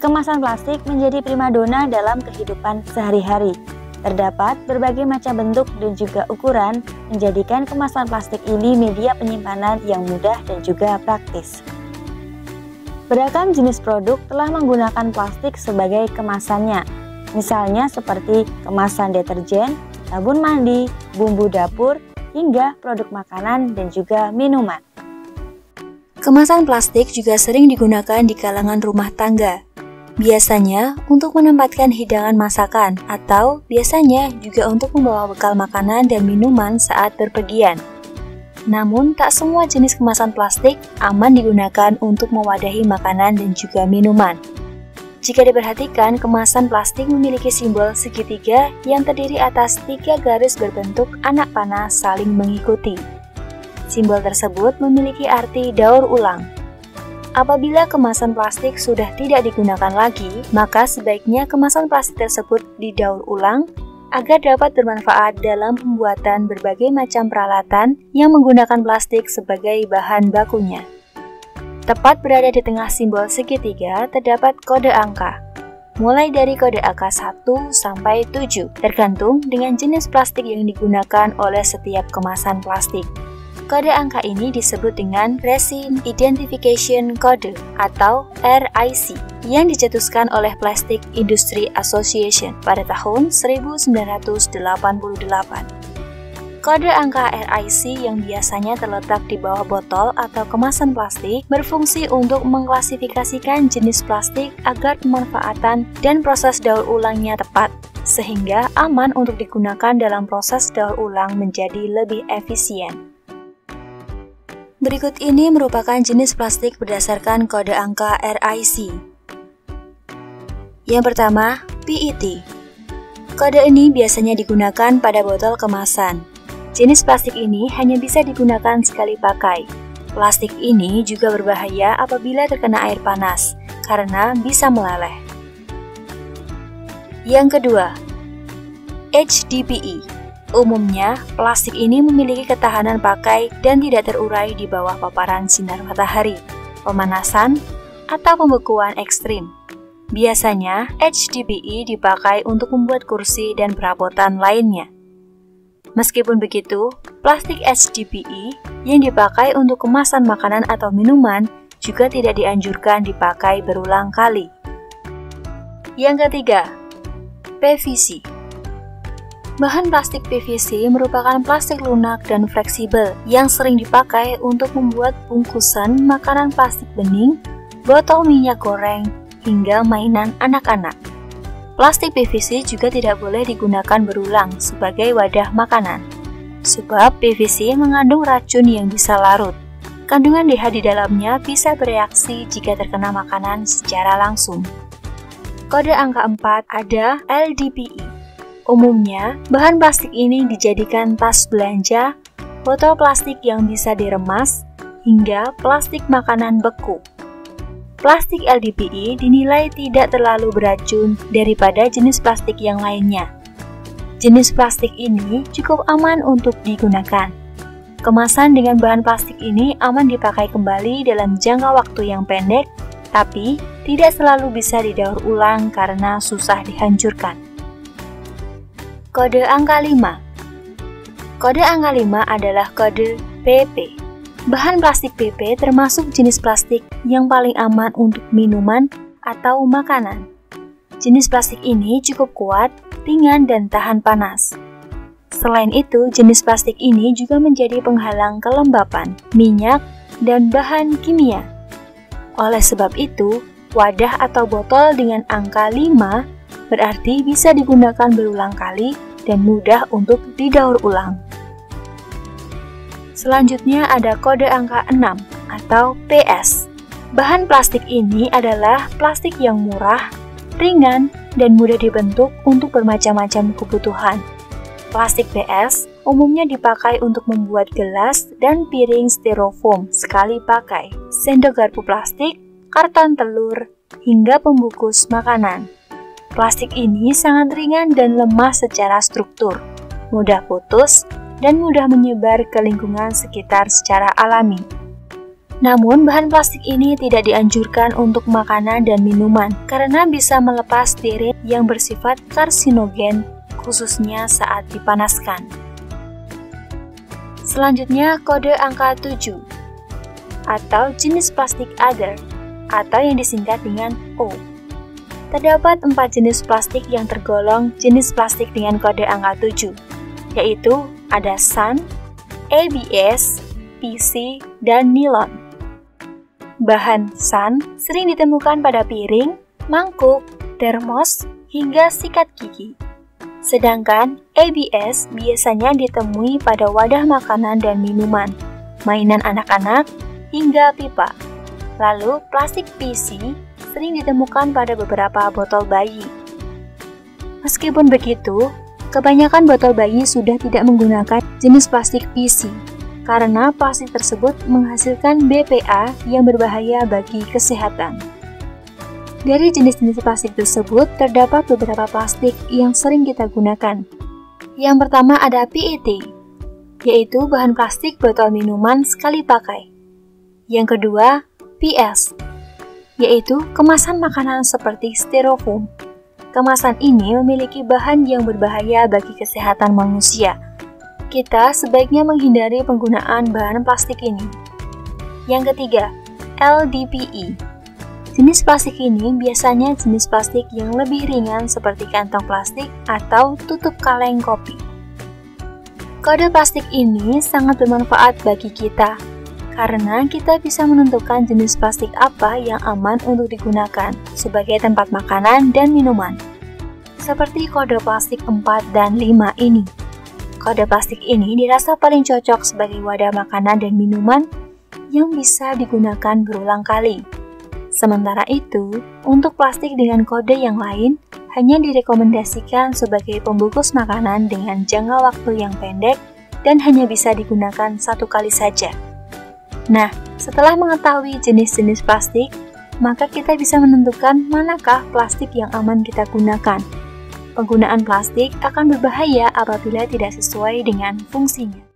Kemasan plastik menjadi primadona dalam kehidupan sehari-hari. Terdapat berbagai macam bentuk dan juga ukuran, menjadikan kemasan plastik ini media penyimpanan yang mudah dan juga praktis. Beragam jenis produk telah menggunakan plastik sebagai kemasannya, misalnya seperti kemasan deterjen, sabun mandi, bumbu dapur, hingga produk makanan dan juga minuman. Kemasan plastik juga sering digunakan di kalangan rumah tangga. Biasanya untuk menempatkan hidangan masakan atau biasanya juga untuk membawa bekal makanan dan minuman saat berpergian. Namun tak semua jenis kemasan plastik aman digunakan untuk mewadahi makanan dan juga minuman. Jika diperhatikan, kemasan plastik memiliki simbol segitiga yang terdiri atas 3 garis berbentuk anak panah saling mengikuti. Simbol tersebut memiliki arti daur ulang. Apabila kemasan plastik sudah tidak digunakan lagi, maka sebaiknya kemasan plastik tersebut didaur ulang agar dapat bermanfaat dalam pembuatan berbagai macam peralatan yang menggunakan plastik sebagai bahan bakunya. Tepat berada di tengah simbol segitiga terdapat kode angka, mulai dari kode angka 1 sampai 7, tergantung dengan jenis plastik yang digunakan oleh setiap kemasan plastik. Kode angka ini disebut dengan Resin Identification Code atau RIC yang dicetuskan oleh Plastic Industry Association pada tahun 1988. Kode angka RIC yang biasanya terletak di bawah botol atau kemasan plastik berfungsi untuk mengklasifikasikan jenis plastik agar pemanfaatan dan proses daur ulangnya tepat, sehingga aman untuk digunakan dalam proses daur ulang menjadi lebih efisien. Berikut ini merupakan jenis plastik berdasarkan kode angka RIC. Yang pertama, PET. Kode ini biasanya digunakan pada botol kemasan. Jenis plastik ini hanya bisa digunakan sekali pakai. Plastik ini juga berbahaya apabila terkena air panas, karena bisa meleleh. Yang kedua, HDPE. Umumnya, plastik ini memiliki ketahanan pakai dan tidak terurai di bawah paparan sinar matahari, pemanasan, atau pembekuan ekstrim. Biasanya, HDPE dipakai untuk membuat kursi dan perabotan lainnya. Meskipun begitu, plastik HDPE yang dipakai untuk kemasan makanan atau minuman juga tidak dianjurkan dipakai berulang kali. Yang ketiga, PVC. Bahan plastik PVC merupakan plastik lunak dan fleksibel yang sering dipakai untuk membuat bungkusan makanan plastik bening, botol minyak goreng, hingga mainan anak-anak. Plastik PVC juga tidak boleh digunakan berulang sebagai wadah makanan, sebab PVC mengandung racun yang bisa larut. Kandungan DH di dalamnya bisa bereaksi jika terkena makanan secara langsung. Kode angka 4 ada LDPE. Umumnya, bahan plastik ini dijadikan tas belanja, botol plastik yang bisa diremas, hingga plastik makanan beku. Plastik LDPE dinilai tidak terlalu beracun daripada jenis plastik yang lainnya. Jenis plastik ini cukup aman untuk digunakan. Kemasan dengan bahan plastik ini aman dipakai kembali dalam jangka waktu yang pendek, tapi tidak selalu bisa didaur ulang karena susah dihancurkan. Kode angka 5. Kode angka 5 adalah kode PP. Bahan plastik PP termasuk jenis plastik yang paling aman untuk minuman atau makanan. Jenis plastik ini cukup kuat, ringan, dan tahan panas. Selain itu, jenis plastik ini juga menjadi penghalang kelembapan, minyak, dan bahan kimia. Oleh sebab itu, wadah atau botol dengan angka 5 berarti bisa digunakan berulang kali dan mudah untuk didaur ulang. Selanjutnya ada kode angka 6 atau PS. Bahan plastik ini adalah plastik yang murah, ringan, dan mudah dibentuk untuk bermacam-macam kebutuhan. Plastik PS umumnya dipakai untuk membuat gelas dan piring styrofoam sekali pakai, sendok garpu plastik, karton telur, hingga pembungkus makanan. Plastik ini sangat ringan dan lemah secara struktur, mudah putus, dan mudah menyebar ke lingkungan sekitar secara alami. Namun, bahan plastik ini tidak dianjurkan untuk makanan dan minuman karena bisa melepas steren yang bersifat karsinogen, khususnya saat dipanaskan. Selanjutnya, kode angka 7 atau jenis plastik other atau yang disingkat dengan O. Terdapat 4 jenis plastik yang tergolong jenis plastik dengan kode angka 7, yaitu ada SAN, ABS, PC, dan nilon. Bahan SAN sering ditemukan pada piring, mangkuk, termos, hingga sikat gigi. Sedangkan ABS biasanya ditemui pada wadah makanan dan minuman, mainan anak-anak, hingga pipa. Lalu plastik PC sering ditemukan pada beberapa botol bayi. Meskipun begitu, kebanyakan botol bayi sudah tidak menggunakan jenis plastik PC karena plastik tersebut menghasilkan BPA yang berbahaya bagi kesehatan. Dari jenis-jenis plastik tersebut, terdapat beberapa plastik yang sering kita gunakan. Yang pertama ada PET, yaitu bahan plastik botol minuman sekali pakai. Yang kedua, PS, yaitu kemasan makanan seperti styrofoam. Kemasan ini memiliki bahan yang berbahaya bagi kesehatan manusia. Kita sebaiknya menghindari penggunaan bahan plastik ini. Yang ketiga, LDPE. Jenis plastik ini biasanya jenis plastik yang lebih ringan seperti kantong plastik atau tutup kaleng kopi. Kode plastik ini sangat bermanfaat bagi kita, karena kita bisa menentukan jenis plastik apa yang aman untuk digunakan sebagai tempat makanan dan minuman. Seperti kode plastik 4 dan 5 ini. Kode plastik ini dirasa paling cocok sebagai wadah makanan dan minuman yang bisa digunakan berulang kali. Sementara itu, untuk plastik dengan kode yang lain hanya direkomendasikan sebagai pembungkus makanan dengan jangka waktu yang pendek dan hanya bisa digunakan 1 kali saja. Nah, setelah mengetahui jenis-jenis plastik, maka kita bisa menentukan manakah plastik yang aman kita gunakan. Penggunaan plastik akan berbahaya apabila tidak sesuai dengan fungsinya.